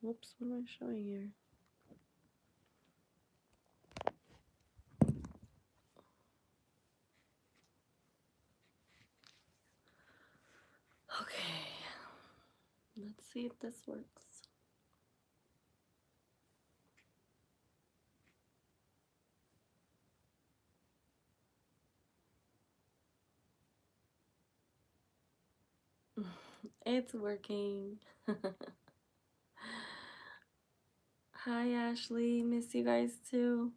Whoops, what am I showing here? Okay, let's see if this works. It's working. Hi, Ashley. Miss you guys too.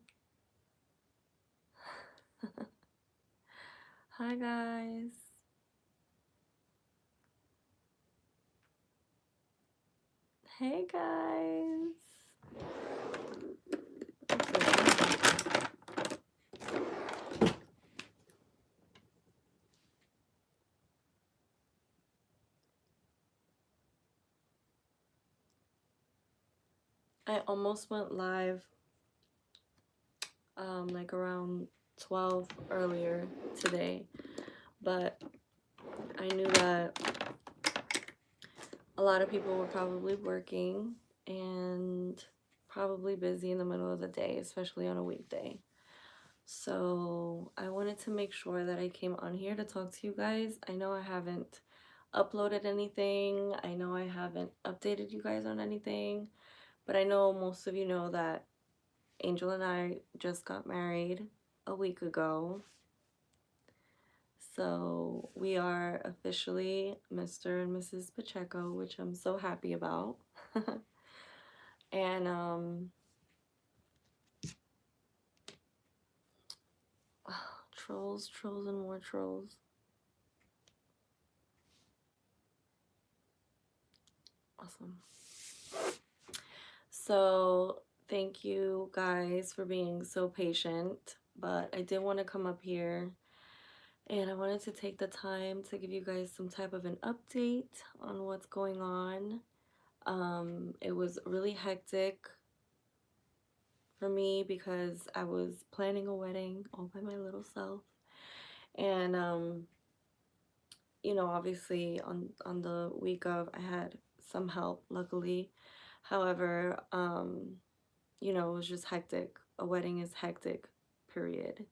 Hi, guys. Hey, guys. I almost went live like around 12 earlier today, but I knew that a lot of people were probably working and probably busy in the middle of the day, especially on a weekday. So I wanted to make sure that I came on here to talk to you guys. I know I haven't uploaded anything. I know I haven't updated you guys on anything, but I know most of you know that Angel and I just got married a week ago. So we are officially Mr. and Mrs. Pacheco, which I'm so happy about. And trolls, trolls, and more trolls. Awesome. So thank you guys for being so patient, but I did want to come up here and I wanted to take the time to give you guys some type of an update on what's going on. It was really hectic for me because I was planning a wedding all by my little self, and you know, obviously on the week of I had some help, luckily. However, you know, it was just hectic. A wedding is hectic, period.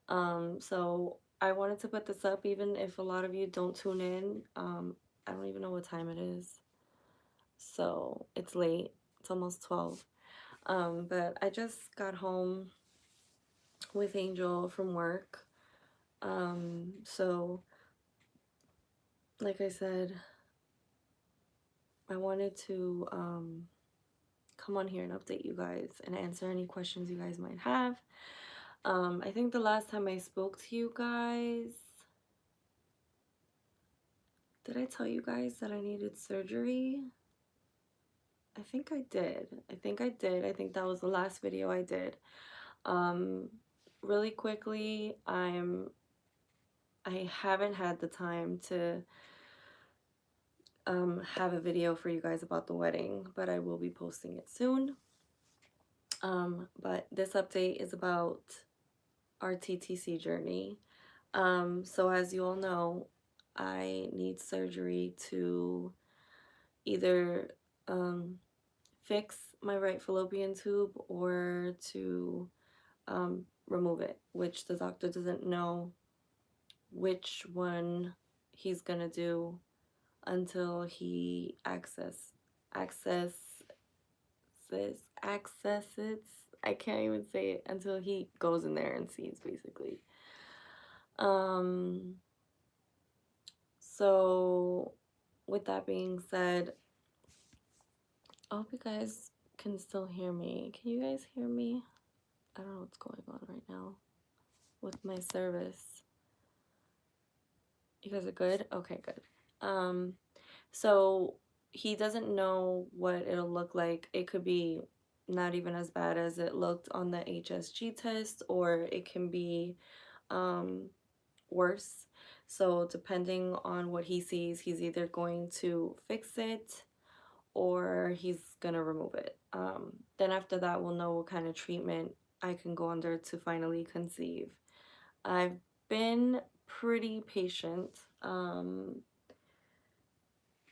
So I wanted to put this up even if a lot of you don't tune in. I don't even know what time it is. So it's late. It's almost 12. But I just got home with Angel from work. So like I said, I wanted to come on here and update you guys and answer any questions you guys might have. I think the last time I spoke to you guys, did I tell you guys that I needed surgery? I think I did. I think I did. I think that was the last video I did. Really quickly, I haven't had the time to have a video for you guys about the wedding, but I will be posting it soon. But this update is about our TTC journey. So as you all know, I need surgery to either fix my right fallopian tube or to remove it, which the doctor doesn't know which one he's gonna do until he accesses. I can't even say it until he goes in there and sees, basically. So with that being said, I hope you guys can still hear me. Can you guys hear me? I don't know what's going on right now with my service. You guys are good? Okay, good. So he doesn't know what it'll look like. It could be not even as bad as it looked on the HSG test, or it can be worse. So depending on what he sees, he's either going to fix it or he's gonna remove it. Then after that, we'll know what kind of treatment I can go under to finally conceive. I've been pretty patient.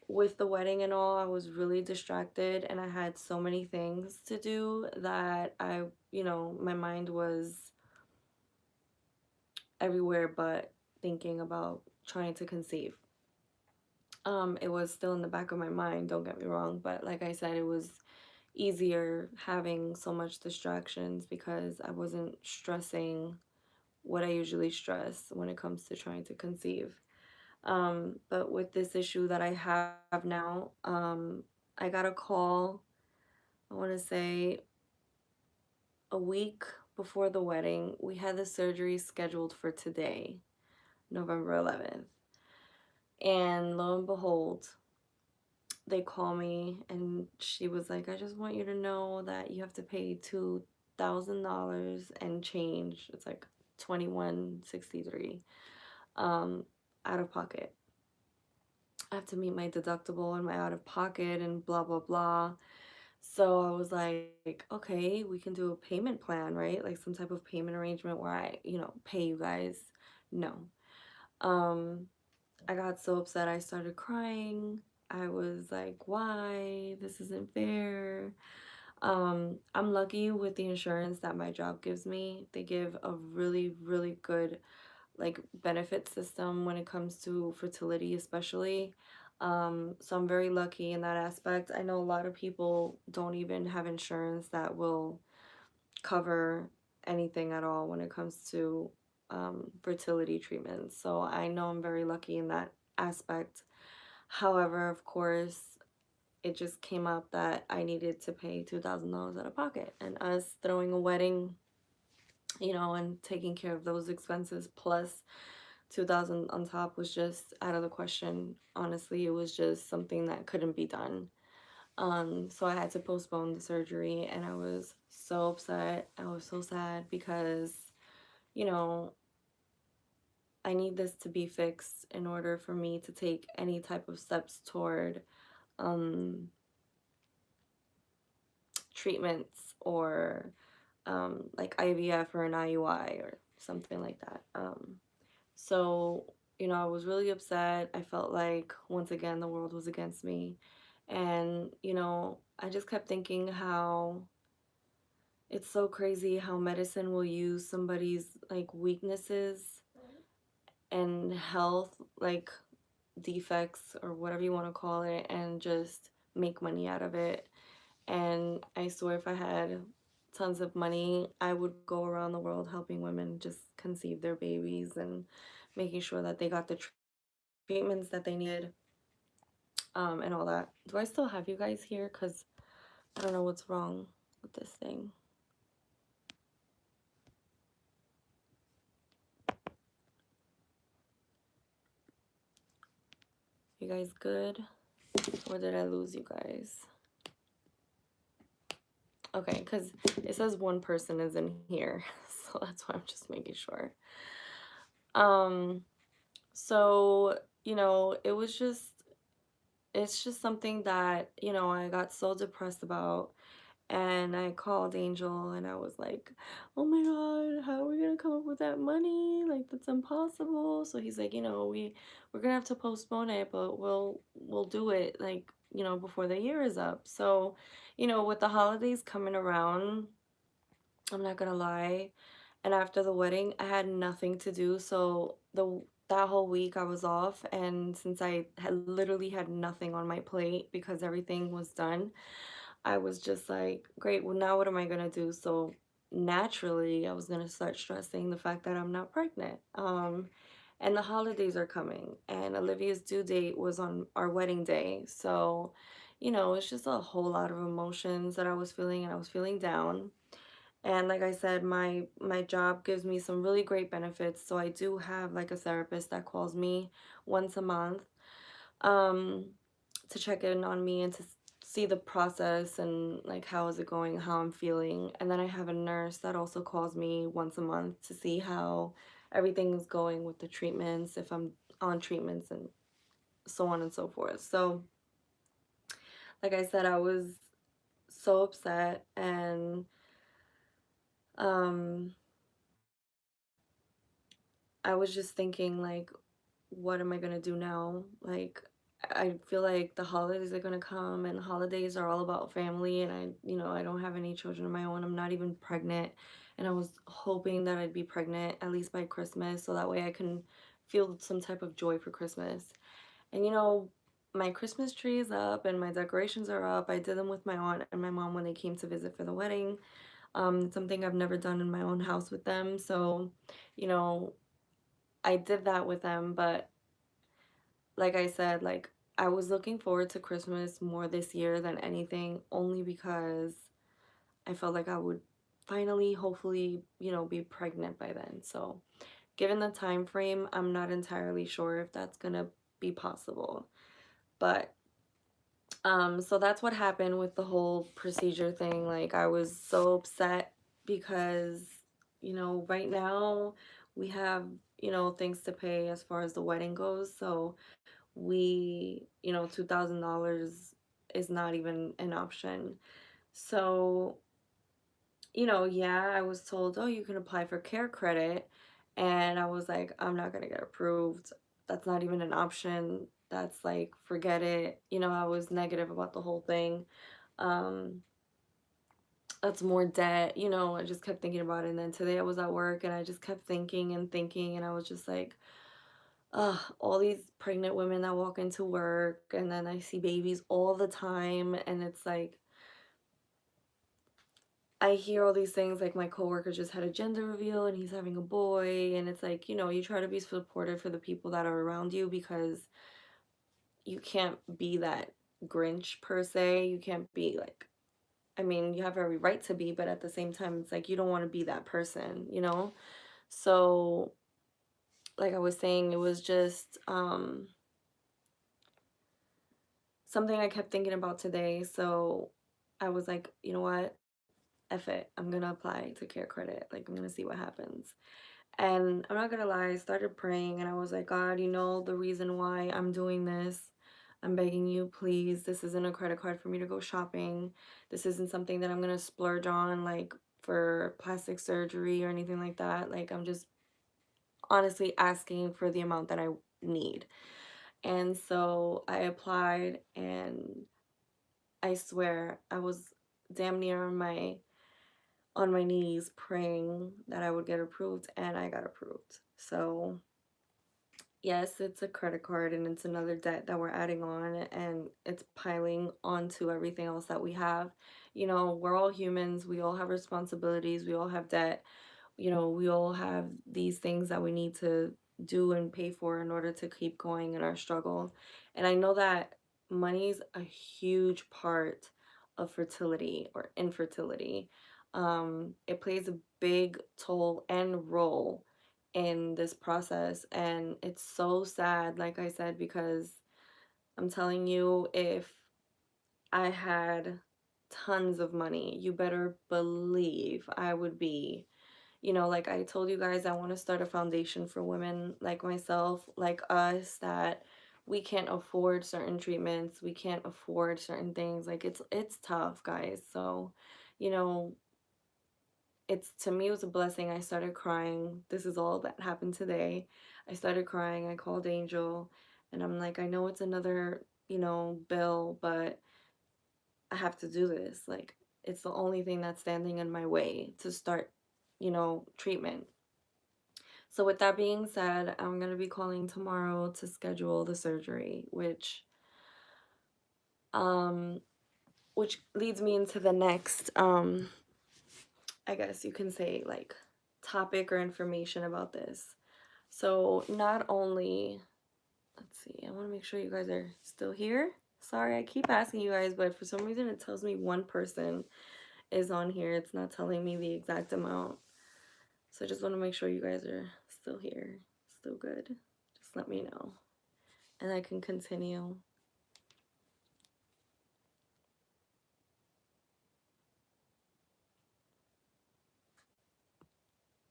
with the wedding and all, I was really distracted and I had so many things to do that my mind was everywhere but thinking about trying to conceive. It was still in the back of my mind, don't get me wrong, but like I said, it was easier having so much distractions because I wasn't stressing what I usually stress when it comes to trying to conceive. But with this issue that I have now, I got a call, I want to say a week before the wedding. We had the surgery scheduled for today, November 11th. And lo and behold, they call me and she was like, I just want you to know that you have to pay $2,000 and change. It's like 2163 out of pocket. I have to meet my deductible and my out of pocket and blah blah blah. So I was like, okay, we can do a payment plan, right? Like some type of payment arrangement where I, pay you guys. No. Um I got so upset I started crying. I was like, why? This isn't fair. I'm lucky with the insurance that my job gives me. They give a really, really good like benefit system when it comes to fertility, especially. So I'm very lucky in that aspect. I know a lot of people don't even have insurance that will cover anything at all when it comes to fertility treatments. So I know I'm very lucky in that aspect. However, of course, it just came up that I needed to pay $2,000 out of pocket, and us throwing a wedding, and taking care of those expenses plus 2,000 on top was just out of the question. Honestly, it was just something that couldn't be done. So I had to postpone the surgery and I was so upset. I was so sad because, you know, I need this to be fixed in order for me to take any type of steps toward um treatments or like IVF or an IUI or something like that. So, I was really upset. I felt like once again the world was against me. And, I just kept thinking how it's so crazy how medicine will use somebody's like weaknesses and health like defects or whatever you want to call it and just make money out of it. And I swear if I had tons of money, I would go around the world helping women just conceive their babies and making sure that they got the treatments that they needed, and all that. Do I still have you guys here? Because I don't know what's wrong with this thing. You guys good? Or did I lose you guys? Okay, because it says one person is in here. So that's why I'm just making sure. So, it's just something that, I got so depressed about. And I called Angel and I was like, oh my God, how are we gonna come up with that money? Like that's impossible. So he's like, we're gonna have to postpone it, but we'll do it like, before the year is up. So, with the holidays coming around, I'm not gonna lie. And after the wedding, I had nothing to do. So that whole week I was off, and since I had literally had nothing on my plate because everything was done, I was just like, great, well, now what am I gonna do? So naturally, I was gonna start stressing the fact that I'm not pregnant. And the holidays are coming, and Olivia's due date was on our wedding day. So, it's just a whole lot of emotions that I was feeling, and I was feeling down. And like I said, my job gives me some really great benefits. So I do have like a therapist that calls me once a month. Um, to check in on me and to see the process and like how is it going, how I'm feeling. And then I have a nurse that also calls me once a month to see how everything is going with the treatments, if I'm on treatments and so on and so forth. So like I said, I was so upset and um I was just thinking like what am I going to do now? Like I feel like the holidays are gonna come, and holidays are all about family, and I don't have any children of my own. I'm not even pregnant, and I was hoping that I'd be pregnant at least by Christmas, so that way I can feel some type of joy for Christmas. And my Christmas tree is up and my decorations are up. I did them with my aunt and my mom when they came to visit for the wedding. It's something I've never done in my own house with them, so you know, I did that with them, but like I said, like I was looking forward to Christmas more this year than anything, only because I felt like I would finally, hopefully, be pregnant by then. So, given the time frame, I'm not entirely sure if that's gonna be possible. But so that's what happened with the whole procedure thing. Like I was so upset because, right now we have, things to pay as far as the wedding goes. So $2,000 is not even an option. So, yeah, I was told, oh, you can apply for care credit. And I was like, I'm not going to get approved. That's not even an option. That's like, forget it. I was negative about the whole thing. Um, that's more debt. I just kept thinking about it. And then today I was at work and I just kept thinking and thinking. And I was just like, all these pregnant women that walk into work, and then I see babies all the time, and it's like I hear all these things like my coworker just had a gender reveal and he's having a boy, and it's like, you try to be supportive for the people that are around you because you can't be that Grinch per se. You can't be like, I mean, you have every right to be, but at the same time, it's like you don't want to be that person. So, like I was saying, it was just something I kept thinking about today. So I was like, you know what? F it. I'm gonna apply to care credit. Like I'm gonna see what happens. And I'm not gonna lie, I started praying and I was like, God, you know the reason why I'm doing this. I'm begging you, please. This isn't a credit card for me to go shopping. This isn't something that I'm gonna splurge on like for plastic surgery or anything like that. Like I'm just honestly asking for the amount that I need. And so I applied, and I swear I was damn near on my knees praying that I would get approved, and I got approved. So yes, it's a credit card and it's another debt that we're adding on, and it's piling onto everything else that we have. We're all humans, we all have responsibilities, we all have debt. We all have these things that we need to do and pay for in order to keep going in our struggle. And I know that money's a huge part of fertility or infertility. It plays a big toll and role in this process. And it's so sad, like I said, because I'm telling you, if I had tons of money, you better believe I would be, like I told you guys, I want to start a foundation for women like myself, like us, that we can't afford certain treatments, we can't afford certain things. Like it's tough, guys. So, you know, it's to me it was a blessing. I started crying. This is all that happened today. I started crying. I called Angel, and I'm like, I know it's another, bill, but I have to do this. Like it's the only thing that's standing in my way to start, treatment. So with that being said, I'm going to be calling tomorrow to schedule the surgery, um which leads me into the next I guess you can say like topic or information about this. So not only, let's see, I want to make sure you guys are still here. Sorry, I keep asking you guys, but for some reason it tells me one person is on here. It's not telling me the exact amount. So I just want to make sure you guys are still here, still good. Just let me know and I can continue.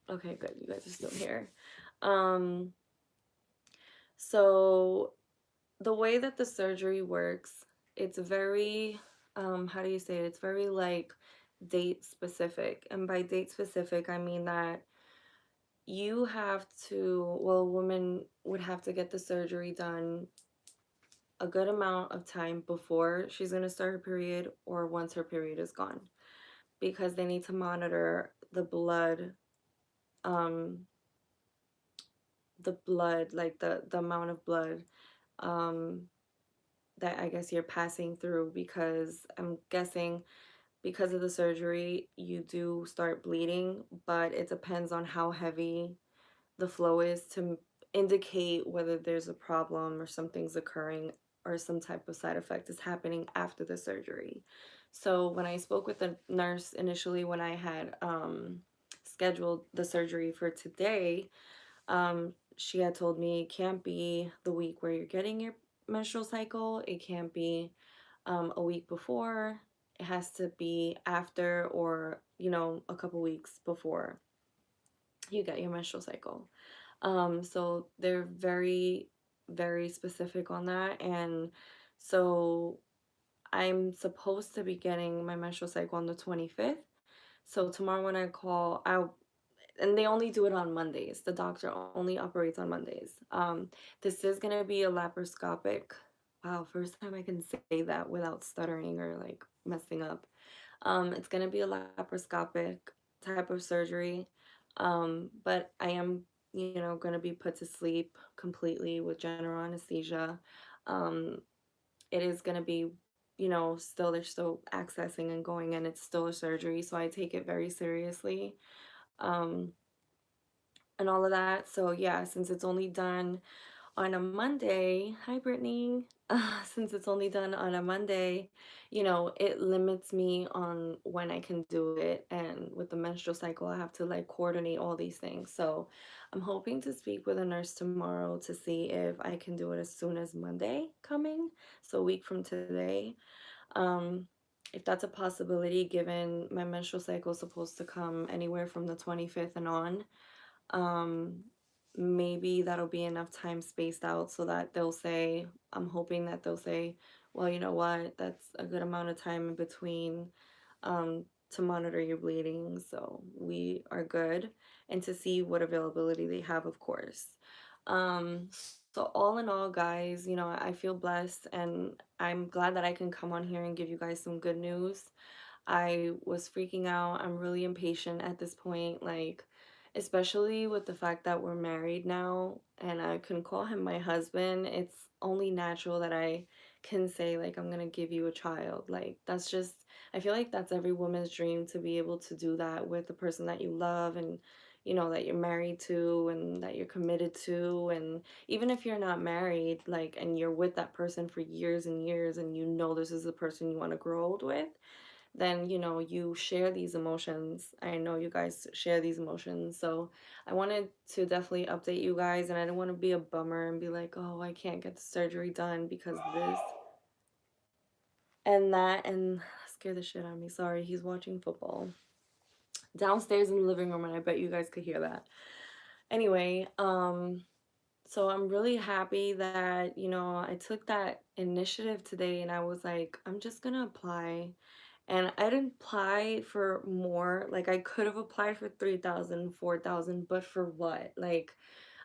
Okay, good. You guys are still here. Um, so the way that the surgery works, it's very, how do you say it? It's very like date specific. And by date specific, I mean that you have to, well, a woman would have to get the surgery done a good amount of time before she's going to start her period or once her period is gone, because they need to monitor um the blood, like the amount of blood um that I guess you're passing through, because I'm guessing because of the surgery you do start bleeding, but it depends on how heavy the flow is to indicate whether there's a problem or something's occurring or some type of side effect is happening after the surgery. So when I spoke with the nurse initially, when I had scheduled the surgery for today, she had told me it can't be the week where you're getting your menstrual cycle. It can't be a week before. It has to be after, or, a couple weeks before you get your menstrual cycle. So they're very, very specific on that. And so I'm supposed to be getting my menstrual cycle on the 25th. So tomorrow when I call, and they only do it on Mondays. The doctor only operates on Mondays. This is gonna be a laparoscopic. Wow, first time I can say that without stuttering or like messing up. It's gonna be a laparoscopic type of surgery. But I am, gonna be put to sleep completely with general anesthesia. Um, it is gonna be, still they're still accessing and going, and it's still a surgery, so I take it very seriously. Um, and all of that. So yeah, since it's only done on a Monday, hi Brittany. Since it's only done on a Monday, it limits me on when I can do it. And with the menstrual cycle, I have to like coordinate all these things. So I'm hoping to speak with a nurse tomorrow to see if I can do it as soon as Monday coming. So a week from today. Um, if that's a possibility, given my menstrual cycle is supposed to come anywhere from the 25th and on. um Maybe that'll be enough time spaced out so that they'll say, I'm hoping that they'll say, well, you know what, that's a good amount of time in between to monitor your bleeding, so we are good, and to see what availability they have, of course. um so all in all, guys, I feel blessed, and I'm glad that I can come on here and give you guys some good news. I was freaking out. I'm really impatient at this point, like, especially with the fact that we're married now and I can call him my husband. It's only natural that I can say, like, I'm gonna give you a child. Like, that's just, I feel like that's every woman's dream, to be able to do that with the person that you love and, that you're married to and that you're committed to. And even if you're not married, like, and you're with that person for years and years, and this is the person you want to grow old with, then you share these emotions. I know you guys share these emotions, so I wanted to definitely update you guys, and I didn't want to be a bummer and be like, oh, I can't get the surgery done because this and that, and scare the shit out of me. Sorry, he's watching football downstairs in the living room, and I bet you guys could hear that. Anyway, so I'm really happy that I took that initiative today, and I was like, I'm just gonna apply. And I didn't apply for more. Like, I could have applied for 3,000, 4,000, but for what? Like,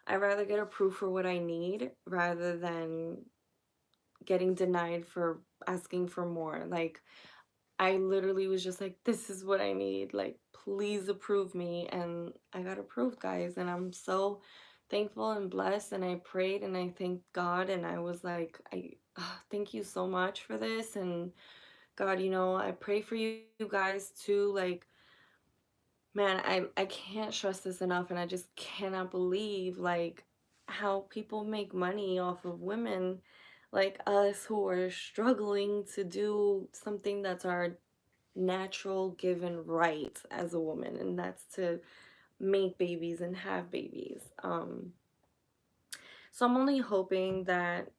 I'd rather get approved for what I need rather than getting denied for asking for more. Like, I literally was just like, this is what I need. Like, please approve me. And I got approved, guys. And I'm so thankful and blessed. And I prayed and I thanked God. And I was like, thank you so much for this. And God, I pray for you guys too. Like, man, I can't stress this enough, and I just cannot believe like how people make money off of women like us who are struggling to do something that's our natural given right as a woman, and that's to make babies and have babies. So I'm only hoping that,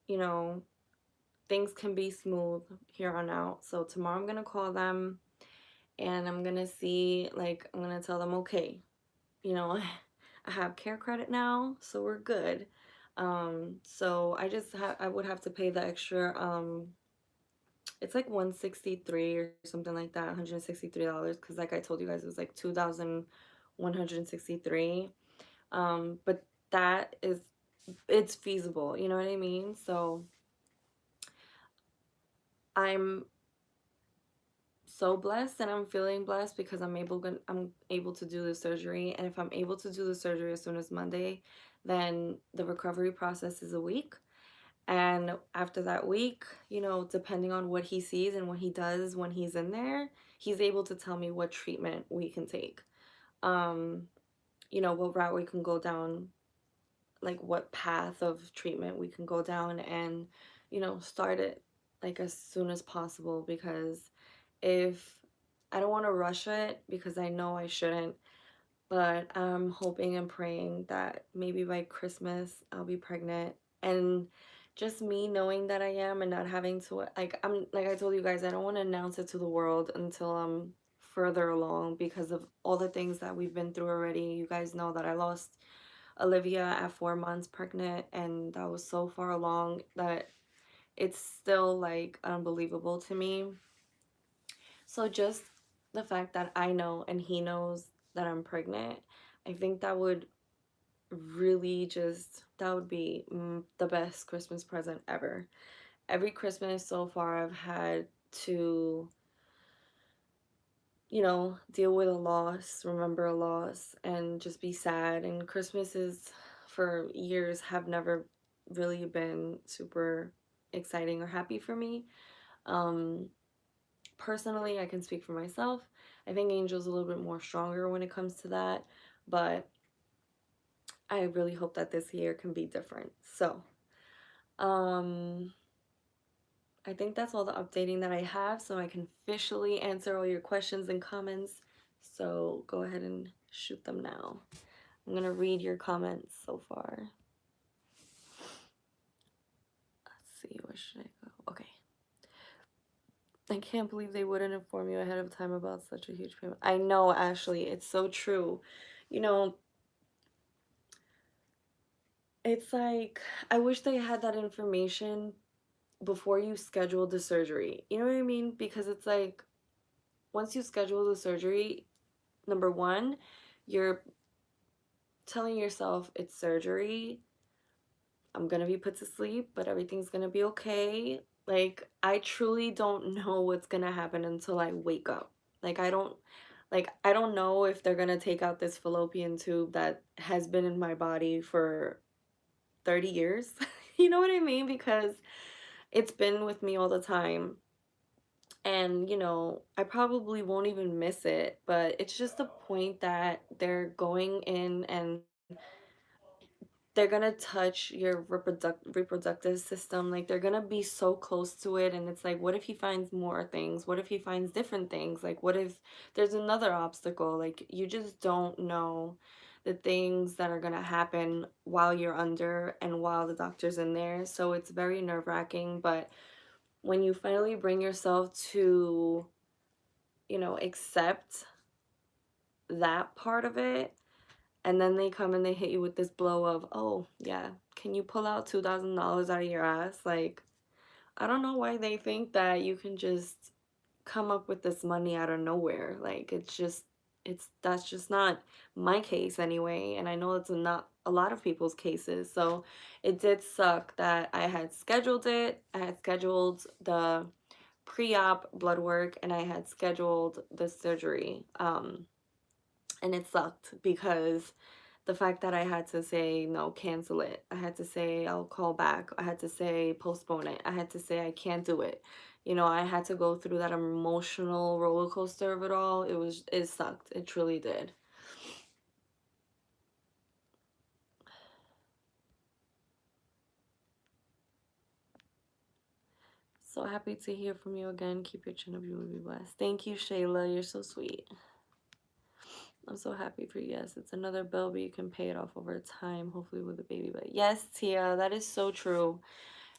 you know, things can be smooth here on out. So tomorrow I'm gonna call them and I'm gonna see, like, I'm gonna tell them, okay, I have care credit now, so we're good. So I would have to pay the extra, it's like 163 or something like that, $163, because like I told you guys, it was like 2,163. But that is, it's feasible, you know what I mean? So I'm so blessed, and I'm feeling blessed because I'm able to do the surgery. And if I'm able to do the surgery as soon as Monday, then the recovery process is a week. And after that week, you know, depending on what he sees and what he does when he's in there, he's able to tell me what treatment we can take. Um, you know, what route we can go down, like what path of treatment we can go down, and, you know, start it like as soon as possible, because if I don't want to rush it, because I know I shouldn't, but I'm hoping and praying that maybe by Christmas I'll be pregnant. And just me knowing that I am, and not having to, like, I'm like I told you guys, I don't want to announce it to the world until I'm further along, because of all the things that we've been through already. You guys know that I lost Olivia at 4 months pregnant, and that was so far along that it's still like unbelievable to me. So just the fact that I know and he knows that I'm pregnant, I think that would really just, that would be the best Christmas present ever. Every Christmas so far I've had to, you know, deal with a loss, remember a loss, and just be sad. And Christmases for years have never really been super exciting or happy for me. Um, Personally, I can speak for myself. I think Angel's a little bit more stronger when it comes to that, but I really hope that this year can be different. So, um, I think that's all the updating that I have, so I can officially answer all your questions and comments. So go ahead and shoot them now. I'm gonna read your comments so far. Let's see, where should I go? Okay. I can't believe they wouldn't inform you ahead of time about such a huge payment. I know, Ashley, it's so true. You know, it's like, I wish they had that information before you schedule the surgery. You know what I mean? Because it's like, once you schedule the surgery, number one, you're telling yourself it's surgery. I'm gonna be put to sleep, but everything's gonna be okay. Like, I truly don't know what's gonna happen until I wake up. Like, I don't know if they're gonna take out this fallopian tube that has been in my body for 30 years. You know what I mean? Because it's been with me all the time. And, you know, I probably won't even miss it, but it's just the point that they're going in and they're gonna touch your reproductive system. Like, they're gonna be so close to it, and it's like, what if he finds more things? What if he finds different things? Like, what if there's another obstacle? Like, you just don't know the things that are gonna happen while you're under and while the doctor's in there. So it's very nerve-wracking, but when you finally bring yourself to, you know, accept that part of it, and then they come and they hit you with this blow of, oh, yeah, can you pull out $2,000 out of your ass? Like, I don't know why they think that you can just come up with this money out of nowhere. Like, that's just not my case anyway. And I know it's not a lot of people's cases. So it did suck that I had scheduled it. I had scheduled the pre-op blood work, and I had scheduled the surgery. And it sucked because the fact that I had to say no, cancel it. I had to say I'll call back. I had to say postpone it. I had to say I can't do it. You know, I had to go through that emotional roller coaster of it all. It sucked. It truly did. So happy to hear from you again. Keep your chin up. You will be blessed. Thank you, Shayla. You're so sweet. I'm so happy for you. Yes, it's another bill, but you can pay it off over time, hopefully with a baby. But yes, Tia, that is so true.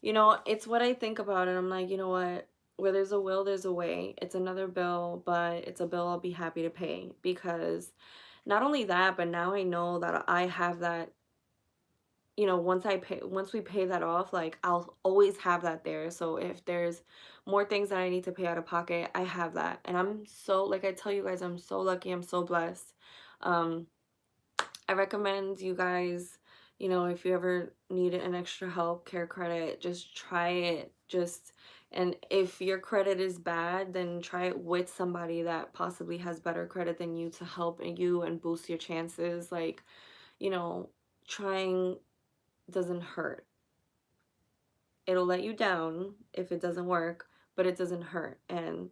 You know, it's what I think about it. I'm like, you know what? Where there's a will, there's a way. It's another bill, but it's a bill I'll be happy to pay, because not only that, but now I know that I have that, you know, once we pay that off, like, I'll always have that there. So if there's more things that I need to pay out of pocket, I have that. And I'm so, like I tell you guys, I'm so lucky, I'm so blessed. Um, I recommend you guys, you know, if you ever need an extra help care credit, just try it. Just And if your credit is bad, then try it with somebody that possibly has better credit than you to help you and boost your chances. Like, you know, trying doesn't hurt. It'll let you down if it doesn't work, but it doesn't hurt. And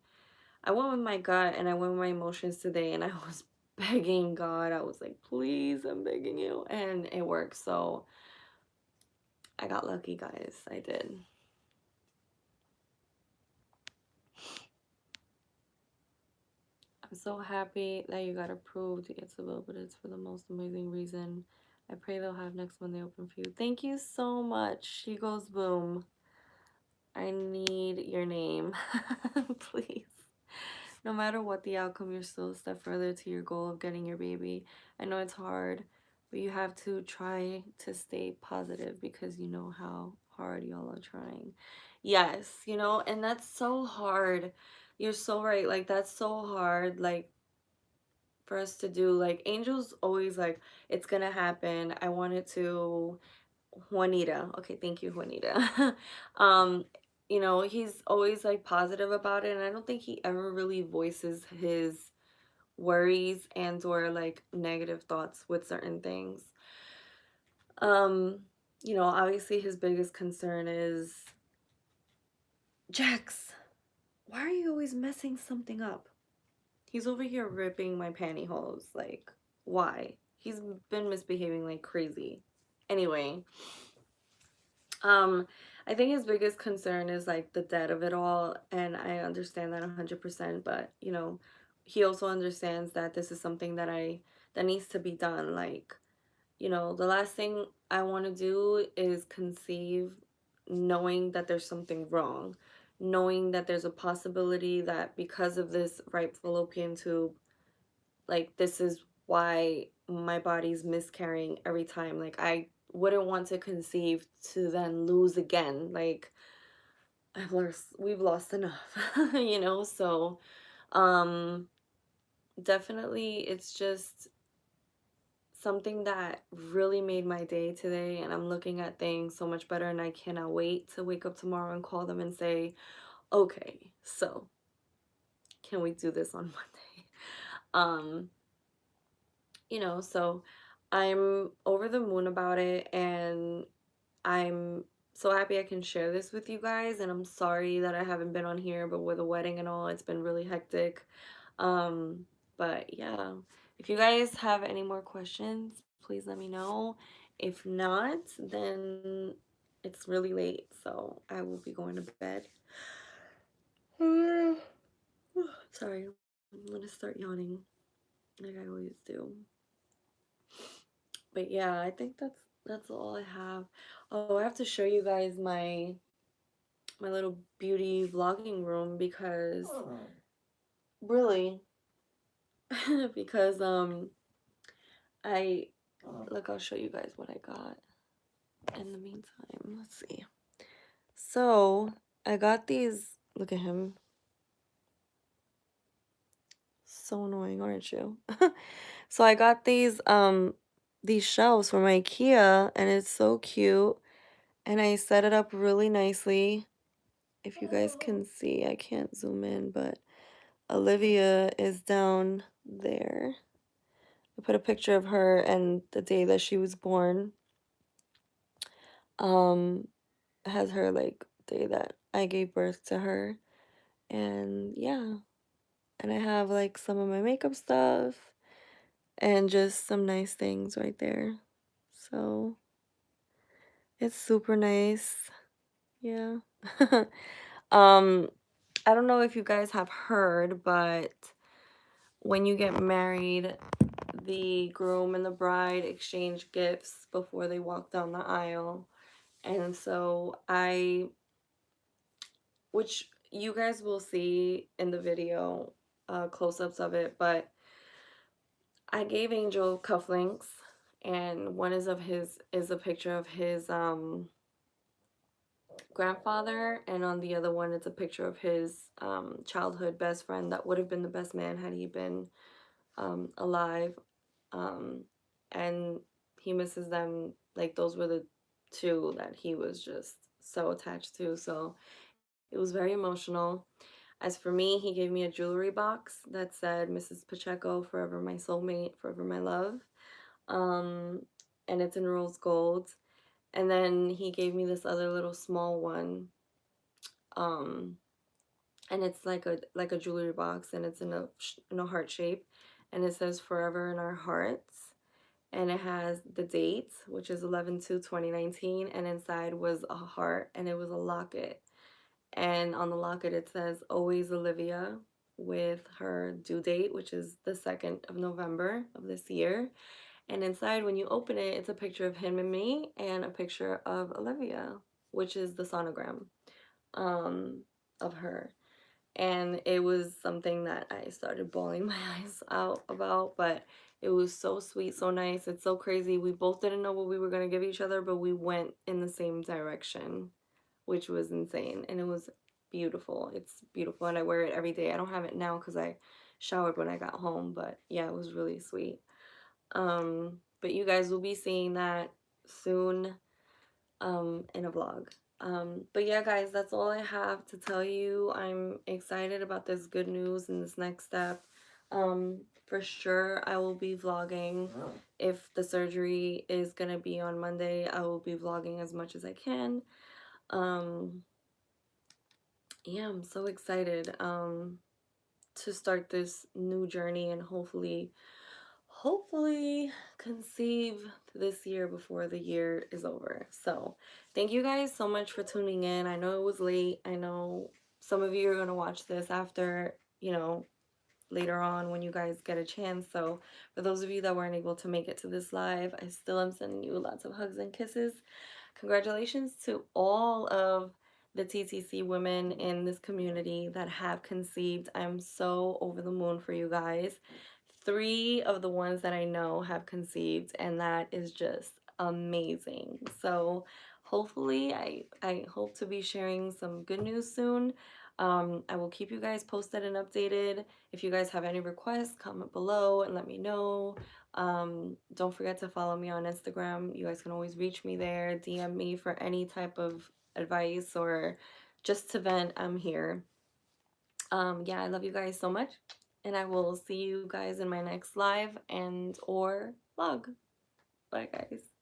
I went with my gut and I went with my emotions today, and I was begging God. I was like, please, I'm begging you. And it worked. So I got lucky, guys. I did. I'm so happy that you got approved. It's a little, but it's for the most amazing reason. I pray they'll have next Monday open for you. Thank you so much. She goes boom. I need your name, please. No matter what the outcome, you're still a step further to your goal of getting your baby. I know it's hard, but you have to try to stay positive because you know how hard y'all are trying. Yes, you know, and that's so hard. You're so right. Like, that's so hard. Like, for us to do. Like, Angel's always like, it's gonna happen. I wanted to. Juanita. Okay, thank you, Juanita. um, you know, he's always like positive about it, and I don't think he ever really voices his worries and or like negative thoughts with certain things. Um, you know, obviously his biggest concern is, Jax, why are you always messing something up? He's over here ripping my pantyhose. Like, why? He's been misbehaving like crazy. Anyway, Um, I think his biggest concern is like the debt of it all, and I understand that 100%, but you know, he also understands that this is something that needs to be done. Like, you know, the last thing I want to do is conceive knowing that there's something wrong, knowing that there's a possibility that because of this right fallopian tube, like, this is why my body's miscarrying every time. Like, I wouldn't want to conceive to then lose again. Like, we've lost enough, you know? So, um, definitely it's just something that really made my day today, and I'm looking at things so much better, and I cannot wait to wake up tomorrow and call them and say, okay, so can we do this on Monday? Um, you know, so I'm over the moon about it, and I'm so happy I can share this with you guys. And I'm sorry that I haven't been on here, but with a wedding and all, it's been really hectic. But yeah, if you guys have any more questions, please let me know. If not, then it's really late, so I will be going to bed. Sorry, I'm gonna start yawning like I always do. But yeah, I think that's all I have. Oh, I have to show you guys my little beauty vlogging room because really because I look, I'll show you guys what I got in the meantime. Let's see. So, I got these, look at him. So annoying, aren't you? So I got these shelves from IKEA, and it's so cute, and I set it up really nicely. If you guys can see, I can't zoom in, but Olivia is down there. I put a picture of her and the day that she was born. It has her like day that I gave birth to her. And yeah. And I have like some of my makeup stuff and just some nice things right there. So it's super nice. Yeah. um I don't know if you guys have heard, but when you get married, the groom and the bride exchange gifts before they walk down the aisle. And so which you guys will see in the video, close-ups of it, but I gave Angel cufflinks, and one is a picture of his grandfather, and on the other one it's a picture of his childhood best friend that would have been the best man had he been alive. Um, and he misses them. Like, those were the two that he was just so attached to. So It was very emotional. As for me, he gave me a jewelry box that said Mrs. Pacheco, forever my soulmate, forever my love. Um, and it's in rose gold. And then he gave me this other little small one. Um, and it's like a jewelry box, and it's in a heart shape, and it says forever in our hearts. And it has the date, which is 11/2/2019, and inside was a heart, and it was a locket. And on the locket it says always Olivia, with her due date, which is the 2nd of November of this year. And inside, when you open it, it's a picture of him and me and a picture of Olivia, which is the sonogram um, of her. And it was something that I started bawling my eyes out about, but it was so sweet, so nice. It's so crazy. We both didn't know what we were going to give each other, but we went in the same direction, which was insane. And it was beautiful. It's beautiful, and I wear it every day. I don't have it now because I showered when I got home, but yeah, it was really sweet. But you guys will be seeing that soon in a vlog. But yeah, guys, that's all I have to tell you. I'm excited about this good news and this next step. For sure, I will be vlogging. If the surgery is gonna be on Monday, I will be vlogging as much as I can. Yeah, I'm so excited to start this new journey and hopefully conceive this year before the year is over. So thank you guys so much for tuning in. I know it was late. I know some of you are going to watch this after, later on when you guys get a chance. So for those of you that weren't able to make it to this live, I still am sending you lots of hugs and kisses. Congratulations to all of the TTC women in this community that have conceived. I'm so over the moon for you guys. 3 of the ones that I know have conceived, and that is just amazing. So hopefully I hope to be sharing some good news soon. I will keep you guys posted and updated. If you guys have any requests, comment below and let me know. Don't forget to follow me on Instagram. You guys can always reach me there, DM me for any type of advice or just to vent. I'm here. Yeah, I love you guys so much, and I will see you guys in my next live and or vlog. Bye, guys.